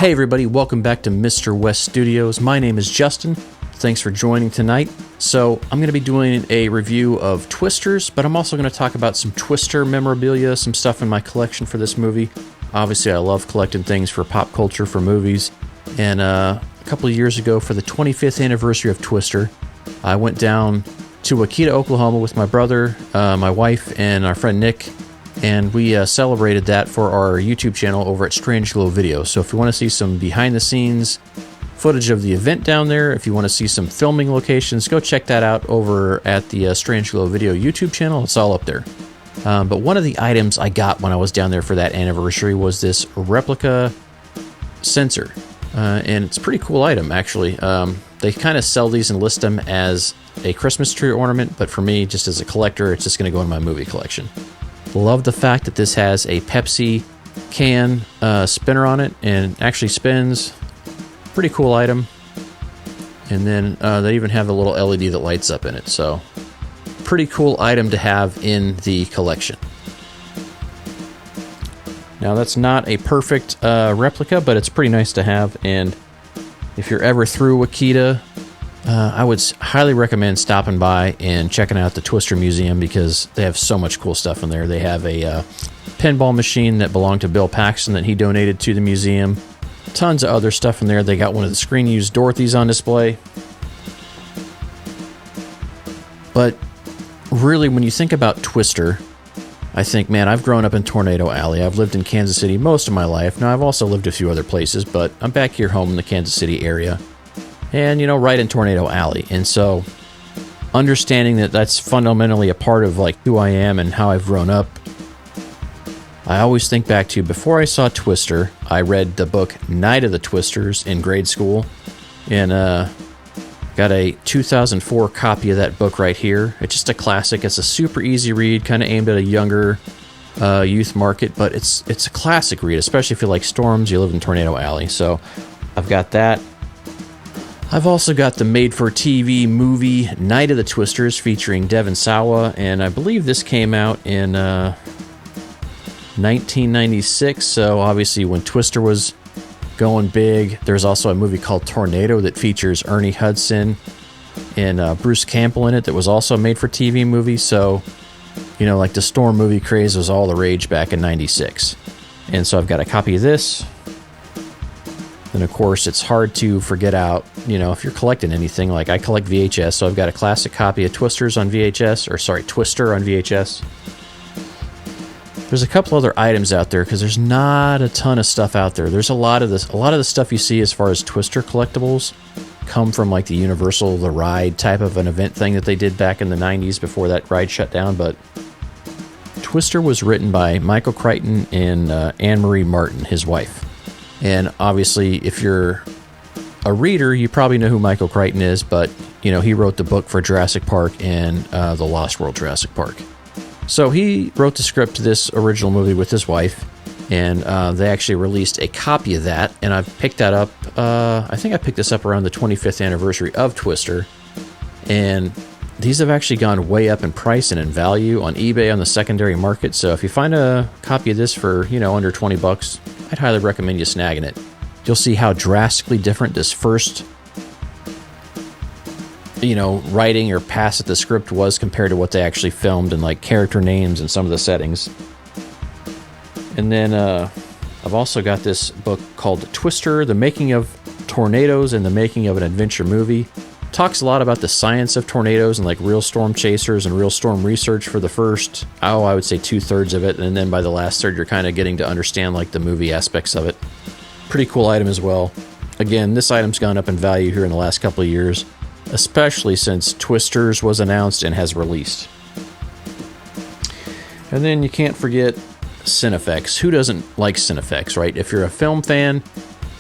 Hey everybody, welcome back to Mr. West Studios. My name is Justin. Thanks for joining tonight. So I'm going to be doing a review of Twisters, but I'm also going to talk about some Twister memorabilia, some stuff in my collection for this movie. Obviously, I love collecting things for pop culture, for movies. And a couple of years ago, for the 25th anniversary of Twister, I went down to Waukeeta, Oklahoma with my brother, my wife, and our friend Nick. And we celebrated that for our YouTube channel over at Strange Glow Video. So if you want to see some behind-the-scenes footage of the event down there, if you want to see some filming locations, go check that out over at the Strange Glow Video YouTube channel. It's all up there. But one of the items I got when I was down there for that anniversary was this replica censer. And it's a pretty cool item, actually. They kind of sell these and list them as a Christmas tree ornament, but for me, just as a collector, it's just going to go in my movie collection. Love the fact that this has a Pepsi can spinner on it and actually spins. Pretty cool item. And then they even have a little LED that lights up in it. So pretty cool item to have in the collection. Now that's not a perfect replica, but it's pretty nice to have. And if you're ever through Waukeeta, I would highly recommend stopping by and checking out the Twister Museum because they have so much cool stuff in there. They have a pinball machine that belonged to Bill Paxton that he donated to the museum. Tons of other stuff in there. They got one of the screen-used Dorothys on display. But really, when you think about Twister, I think, man, I've grown up in Tornado Alley. I've lived in Kansas City most of my life. Now, I've also lived a few other places, but I'm back here home in the Kansas City area. And, you know, right in Tornado Alley. And so understanding that that's fundamentally a part of, like, who I am and how I've grown up, I always think back to, before I saw Twister, I read the book Night of the Twisters in grade school. And got a 2004 copy of that book right here. It's just a classic. It's a super easy read, kind of aimed at a younger youth market. But it's a classic read, especially if you like storms, you live in Tornado Alley. So I've got that. I've also got the made-for-TV movie Night of the Twisters featuring Devon Sawa, and I believe this came out in 1996, so obviously when Twister was going big. There's also a movie called Tornado that features Ernie Hudson and Bruce Campbell in it that was also a made-for-TV movie, so, you know, like the storm movie craze was all the rage back in 96. And so I've got a copy of this. And of course, it's hard to forget out, you know, if you're collecting anything, like I collect VHS, so I've got a classic copy of Twister on VHS. There's a couple other items out there because there's not a ton of stuff out there. There's a lot of the stuff you see as far as Twister collectibles come from like the Universal The Ride type of an event thing that they did back in the 90s before that ride shut down. But Twister was written by Michael Crichton and Anne-Marie Martin, his wife. And obviously, if you're a reader, you probably know who Michael Crichton is, but, you know, he wrote the book for Jurassic Park and The Lost World Jurassic Park. So he wrote the script to this original movie with his wife, and they actually released a copy of that, and I've picked that up, I think I picked this up around the 25th anniversary of Twister, and these have actually gone way up in price and in value on eBay on the secondary market, so if you find a copy of this for, you know, under 20 bucks, I'd highly recommend you snagging it. You'll see how drastically different this first, you know, writing or pass at the script was compared to what they actually filmed and like character names and some of the settings. And then I've also got this book called Twister, The Making of Tornadoes and the Making of an Adventure Movie. Talks a lot about the science of tornadoes and like real storm chasers and real storm research for the first, I would say 2/3 of it. And then by the last third, you're kind of getting to understand like the movie aspects of it. Pretty cool item as well. Again, this item's gone up in value here in the last couple of years, especially since Twisters was announced and has released. And then you can't forget Cinefex. Who doesn't like Cinefex, right? If you're a film fan,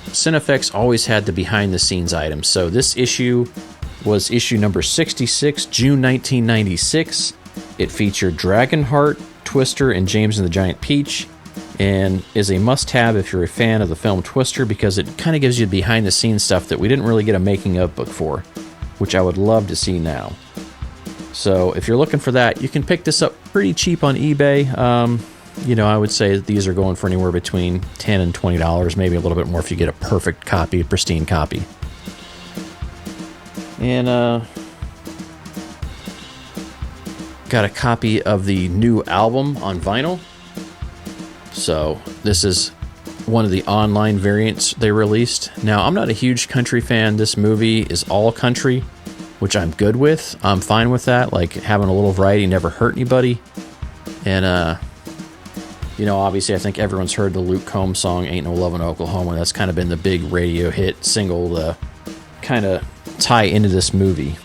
Cinefex always had the behind-the-scenes items. So this issue was issue number 66, June 1996. It featured Dragonheart, Twister, and James and the Giant Peach, and is a must-have if you're a fan of the film Twister because it kind of gives you behind-the-scenes stuff that we didn't really get a making-of book for, which I would love to see now. So if you're looking for that, you can pick this up pretty cheap on eBay. I would say that these are going for anywhere between $10 and $20, maybe a little bit more if you get a perfect copy, a pristine copy. And got a copy of the new album on vinyl. So this is one of the online variants they released. Now, I'm not a huge country fan. This movie is all country, which I'm good with. I'm fine with that. Like, having a little variety never hurt anybody. And, obviously I think everyone's heard the Luke Combs song, Ain't No Lovin' Oklahoma. That's kind of been the big radio hit single to kind of tie into this movie.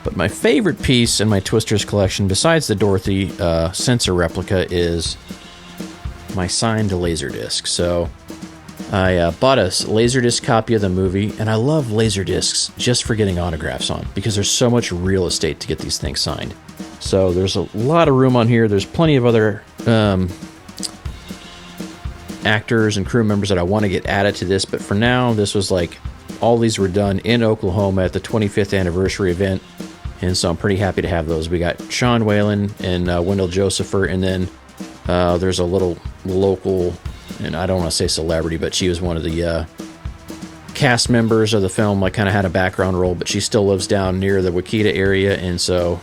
But my favorite piece in my Twisters collection, besides the Dorothy sensor replica, is my signed Laserdisc. So I bought a Laserdisc copy of the movie, and I love Laserdiscs just for getting autographs on, because there's so much real estate to get these things signed. So there's a lot of room on here. There's plenty of other actors and crew members that I want to get added to this, but for now, this was like, all these were done in Oklahoma at the 25th anniversary event, and so I'm pretty happy to have those. We got Sean Whalen and Wendell Josepher, and then there's a little local, and I don't want to say celebrity, but she was one of the cast members of the film, like kind of had a background role, but she still lives down near the Wakita area, and so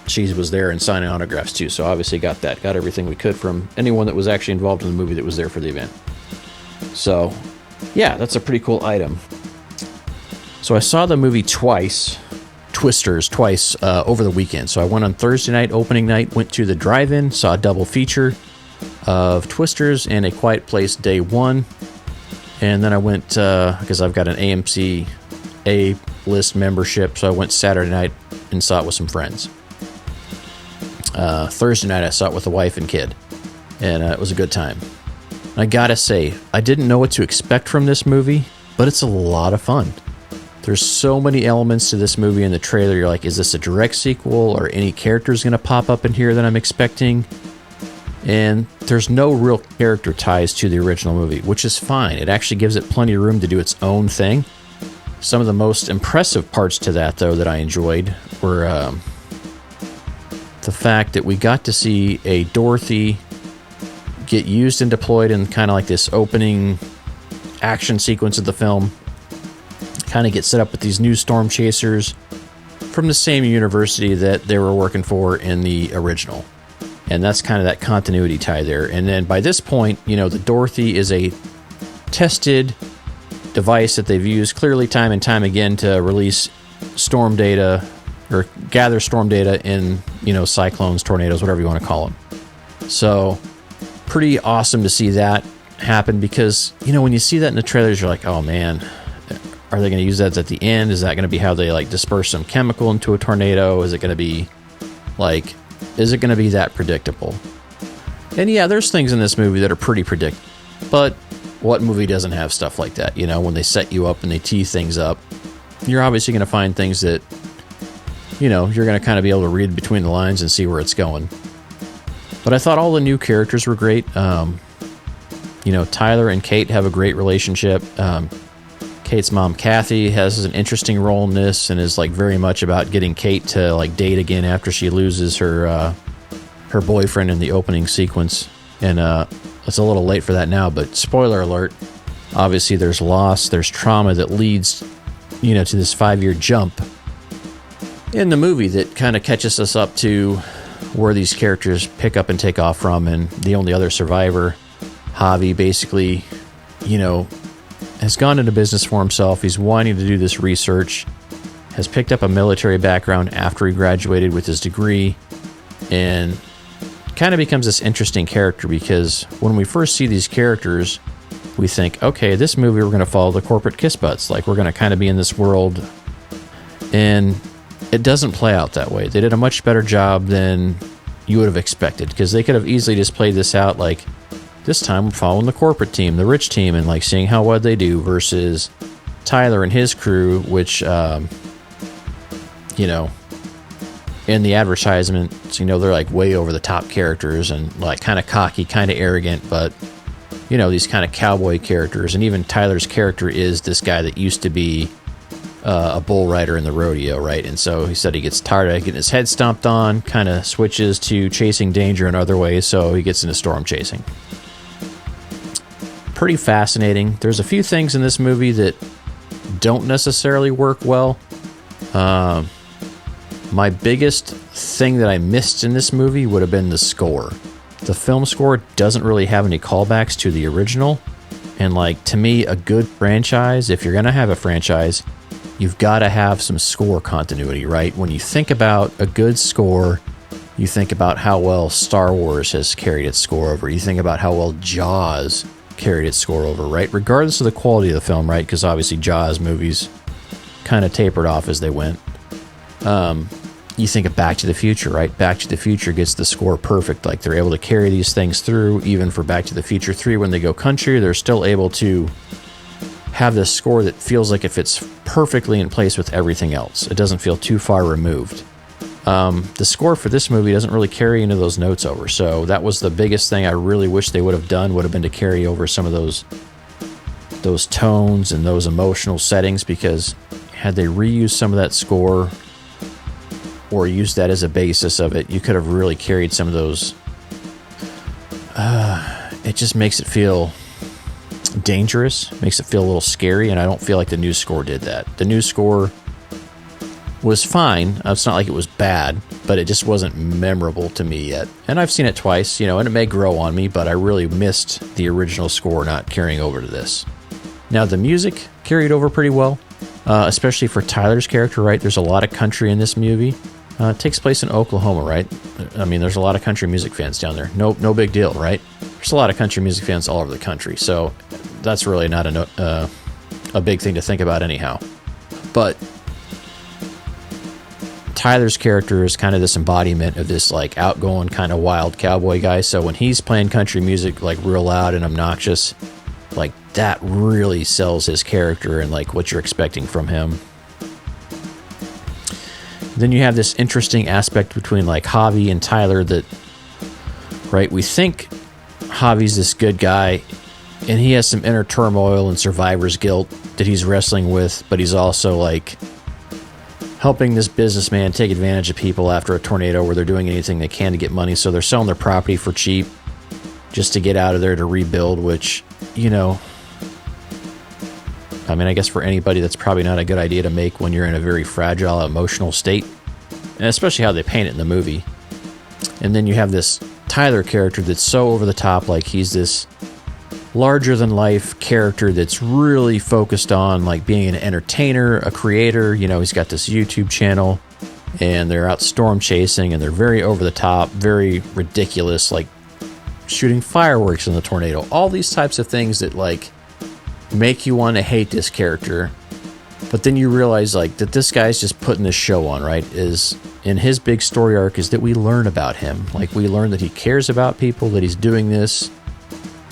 she was there and signing autographs too. So obviously got everything we could from anyone that was actually involved in the movie that was there for the event. So yeah, that's a pretty cool item. So I saw the movie Twisters twice over the weekend. So I went on Thursday night, opening night, went to the drive-in, saw a double feature of Twisters and A Quiet Place Day 1. And then I went, because I've got an AMC A-list membership, so I went Saturday night and saw it with some friends. Thursday night I saw it with the wife and kid, and it was a good time. I gotta say, I didn't know what to expect from this movie, but it's a lot of fun. There's so many elements to this movie in the trailer. You're like, is this a direct sequel, or any characters going to pop up in here that I'm expecting? And there's no real character ties to the original movie, which is fine. It actually gives it plenty of room to do its own thing. Some of the most impressive parts to that, though, that I enjoyed were the fact that we got to see a Dorothy get used and deployed in kind of like this opening action sequence of the film. Kind of get set up with these new storm chasers from the same university that they were working for in the original. And that's kind of that continuity tie there. And then by this point, the Dorothy is a tested device that they've used clearly time and time again to release storm data, or gather storm data in, cyclones, tornadoes, whatever you want to call them. So pretty awesome to see that happen, because, when you see that in the trailers, you're like, oh man, are they going to use that at the end? Is that going to be how they disperse some chemical into a tornado? Is it going to be that predictable? And yeah, there's things in this movie that are pretty predictable, but what movie doesn't have stuff like that? When they set you up and they tee things up, you're obviously going to find things that, you're going to kind of be able to read between the lines and see where it's going. But I thought all the new characters were great. Tyler and Kate have a great relationship. Kate's mom, Kathy, has an interesting role in this, and is very much about getting Kate to date again after she loses her boyfriend in the opening sequence. And it's a little late for that now, but spoiler alert, obviously there's loss, there's trauma that leads, to this 5-year jump in the movie that kind of catches us up to where these characters pick up and take off from. And the only other survivor, Javi, basically, has gone into business for himself. He's wanting to do this research, has picked up a military background after he graduated with his degree, and kind of becomes this interesting character, because when we first see these characters, we think, okay, this movie we're going to follow the corporate kiss butts. We're going to kind of be in this world, and it doesn't play out that way. They did a much better job than you would have expected, because they could have easily just played this out this time we're following the corporate team, the rich team, and seeing how well they do, versus Tyler and his crew, which, in the advertisements, they're way over the top characters and kind of cocky, kind of arrogant, but, these kind of cowboy characters. And even Tyler's character is this guy that used to be a bull rider in the rodeo, right? And so he said he gets tired of getting his head stomped on, kind of switches to chasing danger in other ways, so he gets into storm chasing. Pretty fascinating. There's a few things in this movie that don't necessarily work well. My biggest thing that I missed in this movie would have been the score. The film score doesn't really have any callbacks to the original. And like, to me, a good franchise, if you're going to have a franchise, you've got to have some score continuity, right? When you think about a good score, you think about how well Star Wars has carried its score over. You think about how well Jaws carried its score over, right? Regardless of the quality of the film, right? Because obviously Jaws movies kind of tapered off as they went. You think of Back to the Future, right? Back to the Future gets the score perfect. Like, they're able to carry these things through. Even for Back to the Future 3, when they go country, they're still able to have this score that feels like it fits perfectly in place with everything else. It doesn't feel too far removed. The score for this movie doesn't really carry any of those notes over. So that was the biggest thing I really wish they would have done, would have been to carry over some of those tones and those emotional settings, because had they reused some of that score or used that as a basis of it, you could have really carried some of those. It just makes it feel dangerous, makes it feel a little scary, and I don't feel like the new score did that. The new score was fine. It's not like it was bad, but it just wasn't memorable to me yet. And I've seen it twice, and it may grow on me, but I really missed the original score not carrying over to this. Now, the music carried over pretty well, especially for Tyler's character, right? There's a lot of country in this movie. It takes place in Oklahoma, right? I mean, there's a lot of country music fans down there. No big deal, right? There's a lot of country music fans all over the country, so that's really not a big thing to think about anyhow. But Tyler's character is kind of this embodiment of this like outgoing kind of wild cowboy guy. So when he's playing country music like real loud and obnoxious, like that really sells his character and like what you're expecting from him. Then you have this interesting aspect between like Javi and Tyler that, right, we think Javi's this good guy and he has some inner turmoil and survivor's guilt that he's wrestling with, but he's also like helping this businessman take advantage of people after a tornado where they're doing anything they can to get money. So they're selling their property for cheap just to get out of there to rebuild, which, I mean, I guess for anybody, that's probably not a good idea to make when you're in a very fragile emotional state, and especially how they paint it in the movie. And then you have this Tyler character that's so over the top, like he's this larger than life character that's really focused on like being an entertainer, a creator. He's got this YouTube channel and they're out storm chasing and they're very over the top, very ridiculous, like shooting fireworks in the tornado, all these types of things that like make you want to hate this character. But then you realize like that this guy's just putting this show on, right? Is in his big story arc is that we learn about him. Like we learn that he cares about people, that he's doing this,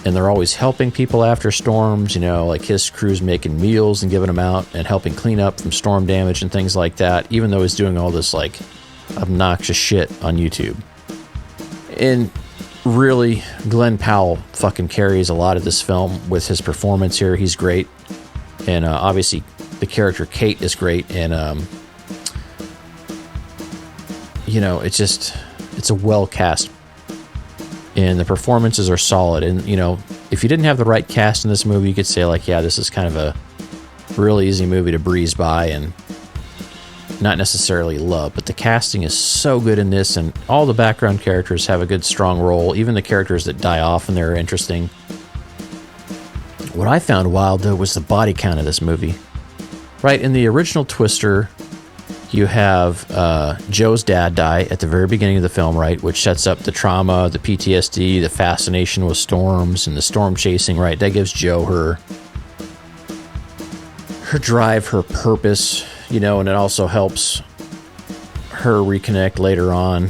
and they're always helping people after storms, like his crew's making meals and giving them out and helping clean up from storm damage and things like that, even though he's doing all this like obnoxious shit on YouTube. And really, Glenn Powell fucking carries a lot of this film with his performance here. He's great. And obviously the character Kate is great. And, it's a well cast. And the performances are solid. And, if you didn't have the right cast in this movie, you could say like, yeah, this is kind of a real easy movie to breeze by and not necessarily love, but the casting is so good in this, and all the background characters have a good strong role. Even the characters that die off and they're interesting. What I found wild though was the body count of this movie. Right, in the original Twister, you have Joe's dad die at the very beginning of the film, right, which sets up the trauma, the PTSD, the fascination with storms and the storm chasing, right? That gives Joe her drive, her purpose, and it also helps her reconnect later on.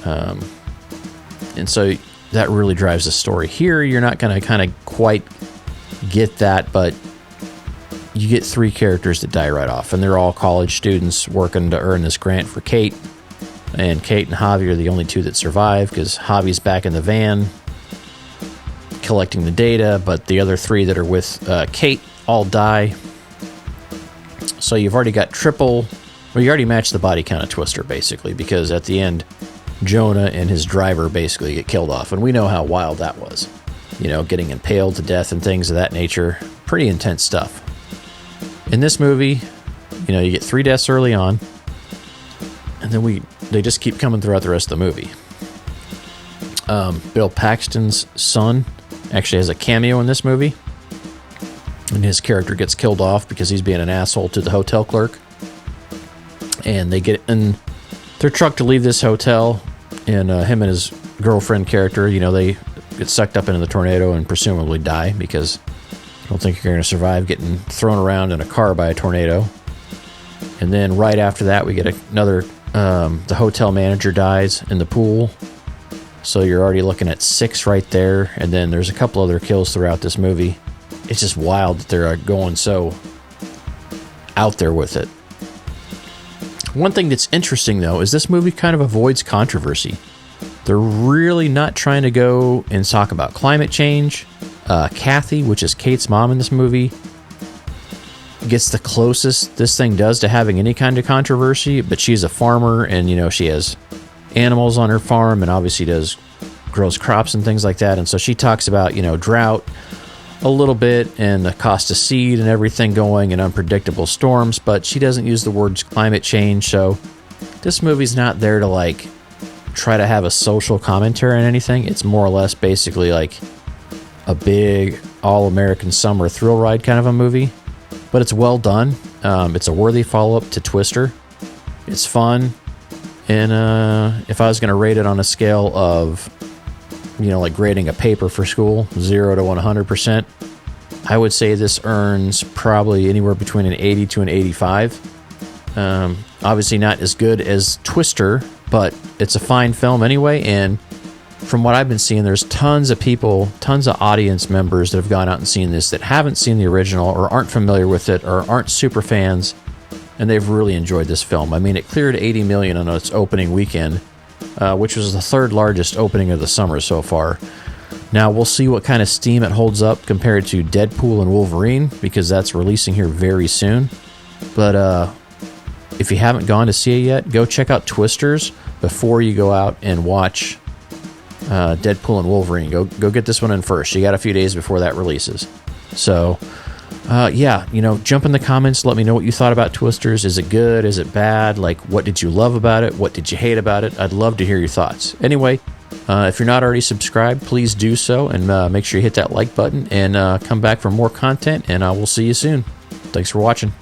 And so that really drives the story. Here, you're not going to kind of quite get that, but you get three characters that die right off, and they're all college students working to earn this grant for Kate. And Kate and Javi are the only two that survive because Javi's back in the van collecting the data, but the other three that are with Kate all die. So you've already got triple, well, you already matched the body count of Twister, basically, because at the end, Jonah and his driver basically get killed off. And we know how wild that was. You know, getting impaled to death and things of that nature. Pretty intense stuff. In this movie, you know, you get 3 deaths early on. And then they just keep coming throughout the rest of the movie. Bill Paxton's son actually has a cameo in this movie. And his character gets killed off because he's being an asshole to the hotel clerk. And they get in their truck to leave this hotel. And him and his girlfriend character, you know, they get sucked up into the tornado and presumably die because I don't think you're going to survive getting thrown around in a car by a tornado. And then right after that, we get another, the hotel manager dies in the pool. So you're already looking at 6 right there. And then there's a couple other kills throughout this movie. It's just wild that they're going so out there with it. One thing that's interesting, though, is this movie kind of avoids controversy. They're really not trying to go and talk about climate change. Kathy, which is Kate's mom in this movie, gets the closest this thing does to having any kind of controversy, but she's a farmer and, you know, she has animals on her farm and obviously grows crops and things like that. And so she talks about, you know, drought a little bit and the cost of seed and everything going and unpredictable storms, but she doesn't use the words climate change. So this movie's not there to like try to have a social commentary on anything. It's more or less basically like a big all-American summer thrill ride kind of a movie, but it's well done. It's a worthy follow-up to Twister. It's fun. And if I was going to rate it on a scale of, you know, like grading a paper for school, 0 to 100%, I would say this earns probably anywhere between an 80 to an 85. Obviously not as good as Twister, but it's a fine film anyway. And from what I've been seeing, there's tons of people, tons of audience members that have gone out and seen this that haven't seen the original or aren't familiar with it or aren't super fans, and they've really enjoyed this film. I mean, it cleared 80 million on its opening weekend, which was the 3rd largest opening of the summer so far. Now, we'll see what kind of steam it holds up compared to Deadpool and Wolverine, because that's releasing here very soon. But if you haven't gone to see it yet, go check out Twisters before you go out and watch Deadpool and Wolverine. Go get this one in first. You got a few days before that releases. So, yeah, you know, jump in the comments. Let me know what you thought about Twisters. Is it good? Is it bad? Like, what did you love about it? What did you hate about it? I'd love to hear your thoughts. Anyway, if you're not already subscribed, please do so, and make sure you hit that like button and come back for more content, and we'll see you soon. Thanks for watching.